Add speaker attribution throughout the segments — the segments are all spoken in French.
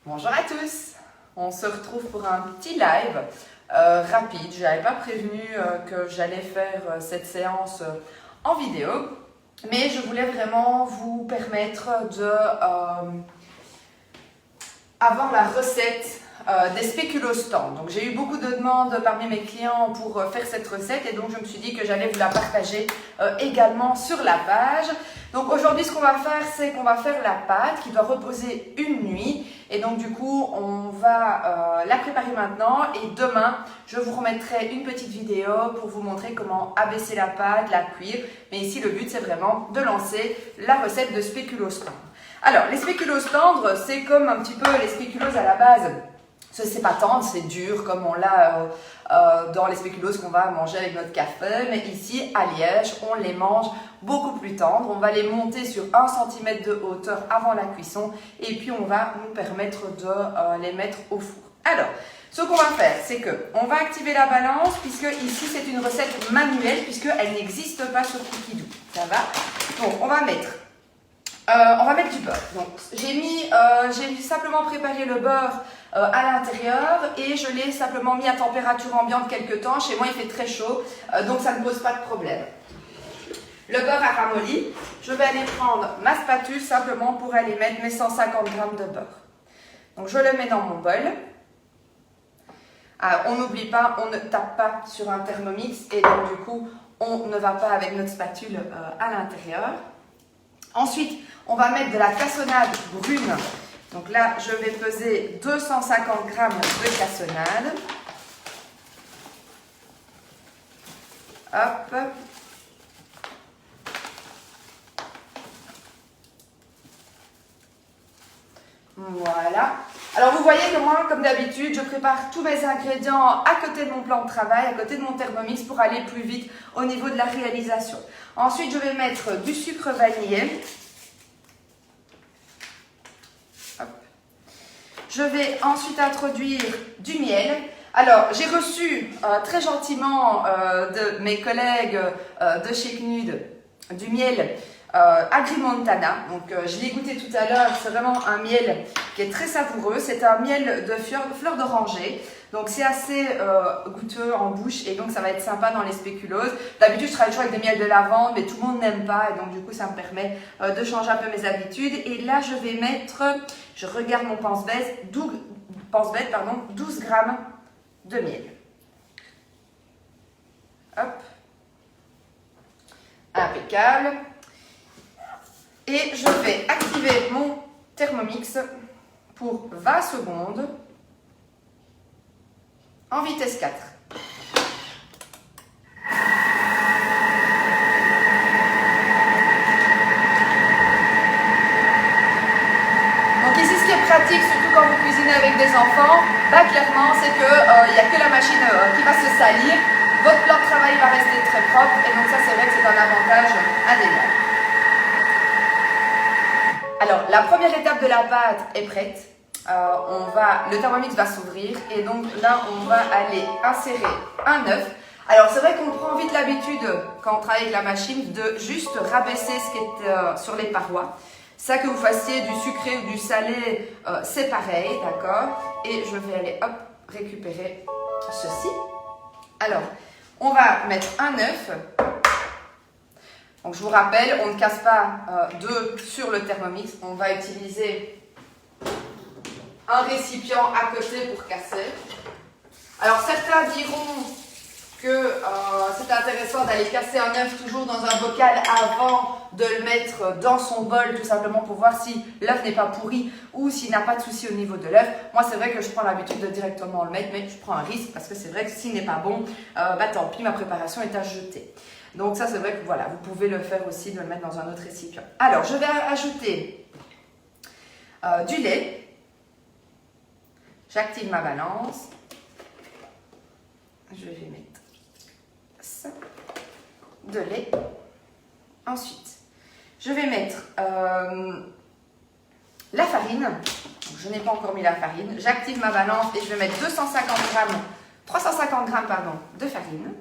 Speaker 1: Bonjour à tous, on se retrouve pour un petit live rapide. Je n'avais pas prévenu que j'allais faire cette séance en vidéo, mais je voulais vraiment vous permettre de avoir la recette des spéculoos tendres. Donc j'ai eu beaucoup de demandes parmi mes clients pour faire cette recette et donc je me suis dit que j'allais vous la partager également sur la page. Donc aujourd'hui ce qu'on va faire, c'est qu'on va faire la pâte qui doit reposer une nuit et donc du coup on va la préparer maintenant et demain je vous remettrai une petite vidéo pour vous montrer comment abaisser la pâte, la cuire. Mais ici le but c'est vraiment de lancer la recette de spéculoos tendres. Alors les spéculoos tendres, c'est comme un petit peu les spéculoos à la base. C'est pas tendre, c'est dur comme on l'a dans les spéculoos qu'on va manger avec notre café. Mais ici, à Liège, on les mange beaucoup plus tendres. On va les monter sur 1 cm de hauteur avant la cuisson. Et puis, on va nous permettre de les mettre au four. Alors, ce qu'on va faire, c'est qu'on va activer la balance puisque ici, c'est une recette manuelle puisqu'elle n'existe pas sur Cookidoo. Ça va? Donc, on va mettre du beurre. Donc, j'ai simplement préparé le beurre à l'intérieur et je l'ai simplement mis à température ambiante quelques temps. Chez moi, il fait très chaud, donc ça ne pose pas de problème. Le beurre a ramolli. Je vais aller prendre ma spatule simplement pour aller mettre mes 150 g de beurre. Donc, je le mets dans mon bol. On n'oublie pas, on ne tape pas sur un Thermomix et donc du coup, on ne va pas avec notre spatule à l'intérieur. Ensuite, on va mettre de la cassonade brune. Donc là, je vais peser 250 g de cassonade. Hop. Voilà. Alors vous voyez que moi, comme d'habitude, je prépare tous mes ingrédients à côté de mon plan de travail, à côté de mon Thermomix pour aller plus vite au niveau de la réalisation. Ensuite, je vais mettre du sucre vanillé. Hop. Je vais ensuite introduire du miel. Alors, j'ai reçu très gentiment de mes collègues de chez Knud du miel Agri-Montana. Donc, je l'ai goûté tout à l'heure. C'est vraiment un miel qui est très savoureux. C'est un miel de fleur d'oranger. Donc, c'est assez goûteux en bouche et donc ça va être sympa dans les spéculoos. D'habitude, je travaille toujours avec des miels de lavande, mais tout le monde n'aime pas et donc du coup, ça me permet de changer un peu mes habitudes. Et là, je vais mettre, je regarde mon pense-bête, 12 g de miel. Hop. Impeccable. Et je vais activer mon Thermomix pour 20 secondes en vitesse 4. Donc ici, ce qui est pratique, surtout quand vous cuisinez avec des enfants, clairement, c'est qu'il n'y a que la machine qui va se salir. Votre plan de travail va rester très propre et donc ça, c'est vrai que c'est un avantage indéniable. Alors, la première étape de la pâte est prête. Le Thermomix va s'ouvrir et donc là, on va aller insérer un œuf. Alors, c'est vrai qu'on prend vite l'habitude, quand on travaille avec la machine, de juste rabaisser ce qui est sur les parois. Ça, que vous fassiez du sucré ou du salé, c'est pareil, d'accord? Et je vais aller, hop, récupérer ceci. Alors, on va mettre un œuf. Donc, je vous rappelle, on ne casse pas d'œufs sur le Thermomix. On va utiliser un récipient à côté pour casser. Alors, certains diront que c'est intéressant d'aller casser un œuf toujours dans un bocal avant de le mettre dans son bol, tout simplement pour voir si l'œuf n'est pas pourri ou s'il n'a pas de souci au niveau de l'œuf. Moi, c'est vrai que je prends l'habitude de directement le mettre, mais je prends un risque parce que c'est vrai que s'il n'est pas bon, tant pis, ma préparation est à jeter. Donc ça, c'est vrai que voilà, vous pouvez le faire aussi, de le mettre dans un autre récipient. Alors, je vais ajouter du lait. J'active ma balance. Je vais mettre ça, de lait. Ensuite, je vais mettre la farine. Donc, je n'ai pas encore mis la farine. J'active ma balance et je vais mettre 350 g de farine.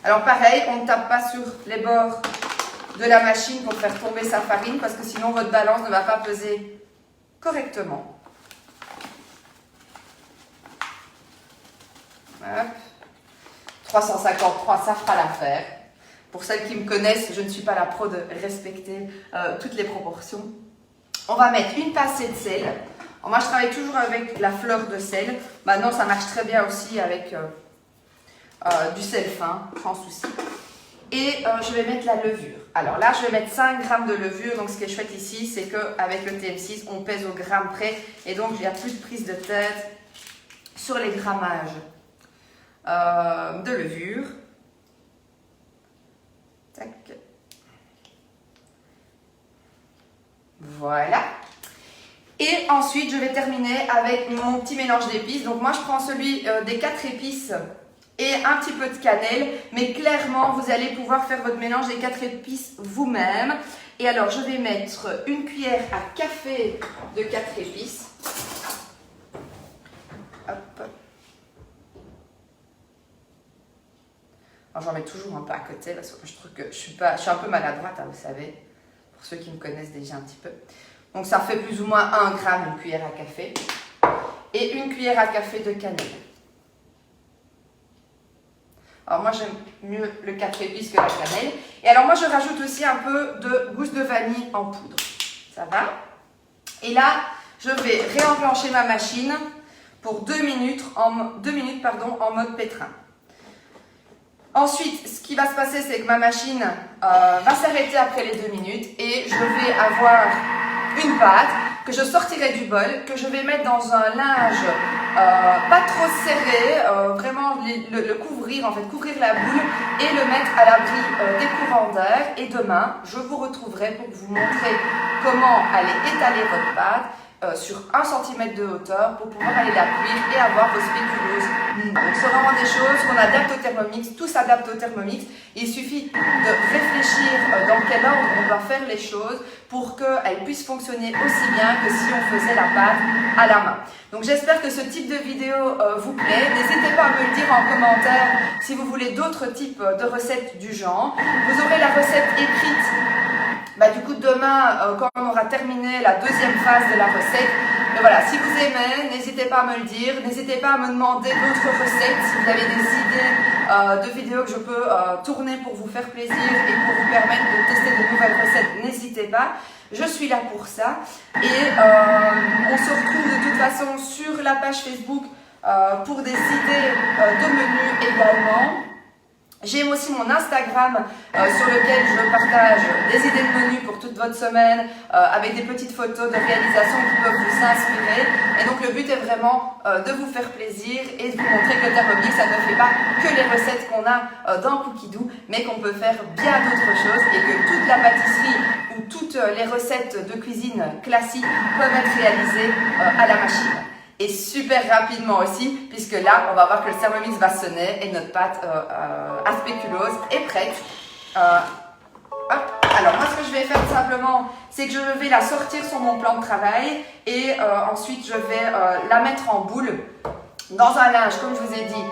Speaker 1: Alors pareil, on ne tape pas sur les bords de la machine pour faire tomber sa farine parce que sinon votre balance ne va pas peser correctement. Hop. 353, ça fera l'affaire. Pour celles qui me connaissent, je ne suis pas la pro de respecter toutes les proportions. On va mettre une pincée de sel. Alors moi, je travaille toujours avec la fleur de sel. Maintenant, ça marche très bien aussi avec du sel fin, sans souci. Et je vais mettre la levure. Alors là, je vais mettre 5 grammes de levure. Donc, ce qui est chouette ici, c'est qu'avec le TM6, on pèse au gramme près. Et donc, il n'y a plus de prise de tête sur les grammages de levure. Tac. Voilà. Et ensuite, je vais terminer avec mon petit mélange d'épices. Donc moi, je prends celui des 4 épices et un petit peu de cannelle. Mais clairement, vous allez pouvoir faire votre mélange des 4 épices vous-même. Et alors, je vais mettre une cuillère à café de 4 épices. Hop. Alors, j'en mets toujours un peu à côté parce que je trouve que je suis un peu maladroite, hein, vous savez, pour ceux qui me connaissent déjà un petit peu. Donc, ça fait plus ou moins 1 gramme, une cuillère à café. Et une cuillère à café de cannelle. Alors, moi, j'aime mieux le 4 épices que la cannelle. Et alors, moi, je rajoute aussi un peu de gousse de vanille en poudre. Ça va? Et là, je vais réenclencher ma machine pour 2 minutes, en mode pétrin. Ensuite, ce qui va se passer, c'est que ma machine va s'arrêter après les 2 minutes et je vais avoir une pâte que je sortirai du bol, que je vais mettre dans un linge pas trop serré, vraiment le couvrir, en fait, couvrir la boule et le mettre à l'abri des courants d'air. Et demain, je vous retrouverai pour vous montrer comment aller étaler votre pâte sur 1 cm de hauteur pour pouvoir aller la cuire et avoir vos spéculoos. Donc c'est vraiment des choses qu'on adapte au Thermomix, tout s'adapte au Thermomix. Il suffit de réfléchir dans quel ordre on doit faire les choses pour qu'elles puissent fonctionner aussi bien que si on faisait la pâte à la main. Donc j'espère que ce type de vidéo vous plaît. N'hésitez pas à me le dire en commentaire si vous voulez d'autres types de recettes du genre. Vous aurez la recette écrite. Du coup, demain, quand on aura terminé la 2e phase de la recette, mais voilà, si vous aimez, n'hésitez pas à me le dire, n'hésitez pas à me demander d'autres recettes, si vous avez des idées de vidéos que je peux tourner pour vous faire plaisir et pour vous permettre de tester de nouvelles recettes, n'hésitez pas, je suis là pour ça. Et on se retrouve de toute façon sur la page Facebook pour des idées de menus également. J'ai aussi mon Instagram sur lequel je partage des idées de menus pour toute votre semaine avec des petites photos de réalisation qui peuvent vous inspirer. Et donc le but est vraiment de vous faire plaisir et de vous montrer que le Thermomix, ça ne fait pas que les recettes qu'on a dans Cookidoo, mais qu'on peut faire bien d'autres choses et que toute la pâtisserie ou toutes les recettes de cuisine classiques peuvent être réalisées à la machine. Et super rapidement aussi, puisque là, on va voir que le Thermomix va sonner et notre pâte à spéculoos est prête. Alors moi, ce que je vais faire tout simplement, c'est que je vais la sortir sur mon plan de travail et ensuite, je vais la mettre en boule dans un linge, comme je vous ai dit,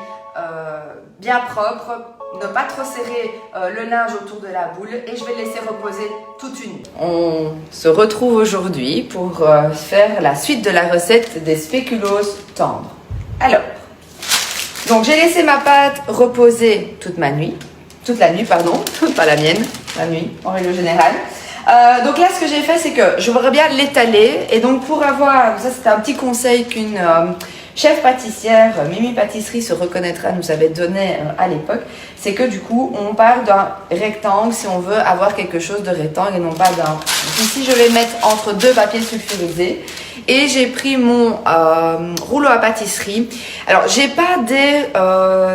Speaker 1: bien propre. Ne pas trop serrer le linge autour de la boule et je vais le laisser reposer toute une nuit. On se retrouve aujourd'hui pour faire la suite de la recette des spéculoos tendres. Alors, donc j'ai laissé ma pâte reposer toute la nuit, pas la mienne, la nuit en règle générale. Donc là, ce que j'ai fait, c'est que je voudrais bien l'étaler et donc pour avoir, ça c'était un petit conseil qu'une chef pâtissière, Mimi Pâtisserie se reconnaîtra, nous avait donné à l'époque, c'est que du coup, on part d'un rectangle si on veut avoir quelque chose de rectangle et non pas d'un... Donc ici, je vais mettre entre 2 papiers sulfurisés et j'ai pris mon rouleau à pâtisserie. Alors, j'ai pas des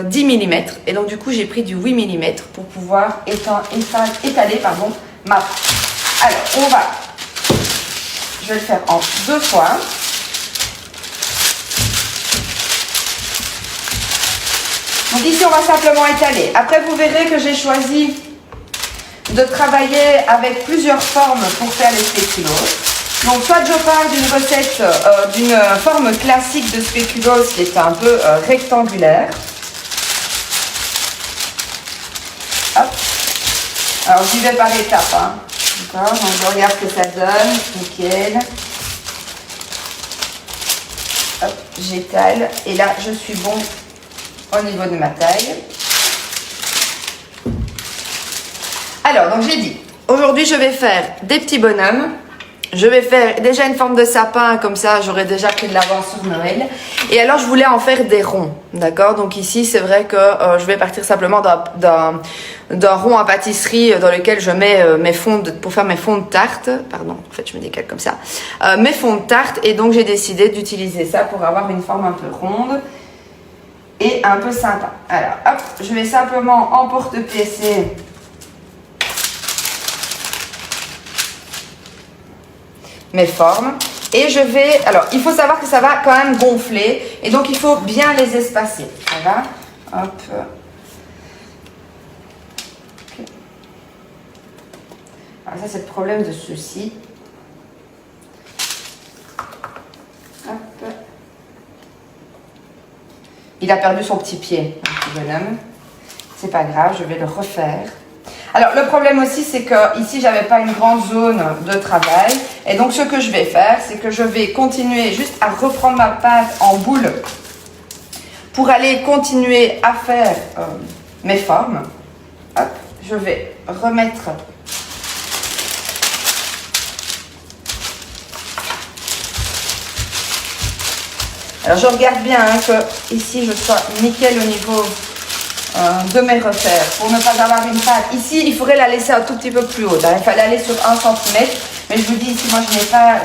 Speaker 1: 10 mm et donc du coup, j'ai pris du 8 mm pour pouvoir étaler ma pâte. Alors, je vais le faire en 2 fois. Donc ici, on va simplement étaler. Après, vous verrez que j'ai choisi de travailler avec plusieurs formes pour faire les spéculoos. Donc, soit je pars d'une recette, d'une forme classique de spéculoos qui est un peu rectangulaire. Hop. Alors j'y vais par étapes, hein. D'accord, donc je regarde ce que ça donne, nickel. Hop, j'étale et là je suis bon au niveau de ma taille. Alors, donc j'ai dit, aujourd'hui je vais faire des petits bonhommes. Je vais faire déjà une forme de sapin, comme ça j'aurai déjà pris de l'avance sur Noël. Et alors je voulais en faire des ronds, d'accord? Donc ici c'est vrai que je vais partir simplement d'un rond à pâtisserie dans lequel je mets mes fonds pour faire mes fonds de tarte. Pardon, en fait je me décale comme ça. Mes fonds de tarte, et donc j'ai décidé d'utiliser ça pour avoir une forme un peu ronde et un peu sympa. Alors hop, je vais simplement emporte-piécer mes formes et je vais, alors il faut savoir que ça va quand même gonfler et donc il faut bien les espacer, ça va, hop, okay. Alors ça c'est le problème de ceci, hop, il a perdu son petit pied, le petit bonhomme, c'est pas grave, je vais le refaire. Alors le problème aussi c'est que ici j'avais pas une grande zone de travail et donc ce que je vais faire c'est que je vais continuer juste à reprendre ma pâte en boule pour aller continuer à faire mes formes. Hop, je vais remettre alors je regarde bien hein, que ici je sois nickel au niveau de mes repères pour ne pas avoir une pâte. Ici, il faudrait la laisser un tout petit peu plus haute. Hein. Il fallait aller sur 1 cm. Mais je vous dis, ici, moi, je n'ai pas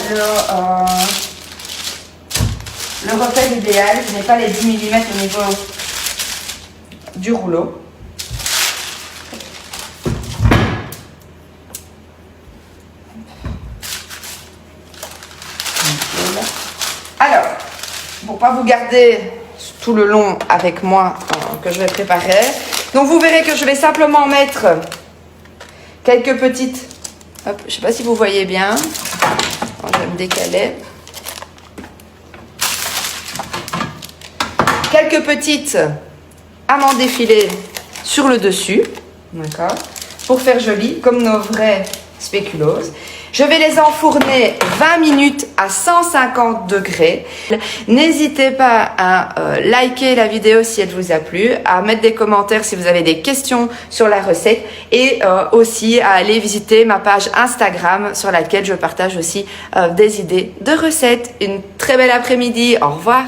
Speaker 1: le repère idéal. Je n'ai pas les 10 mm au niveau du rouleau. Alors, pour ne pas vous garder tout le long avec moi que je vais préparer. Donc vous verrez que je vais simplement mettre quelques petites, hop, je ne sais pas si vous voyez bien, je vais me décaler, quelques petites amandes effilées sur le dessus, d'accord, pour faire joli comme nos vrais spéculoos. Je vais les enfourner 20 minutes à 150 degrés. N'hésitez pas à liker la vidéo si elle vous a plu, à mettre des commentaires si vous avez des questions sur la recette et aussi à aller visiter ma page Instagram sur laquelle je partage aussi des idées de recettes. Une très belle après-midi. Au revoir.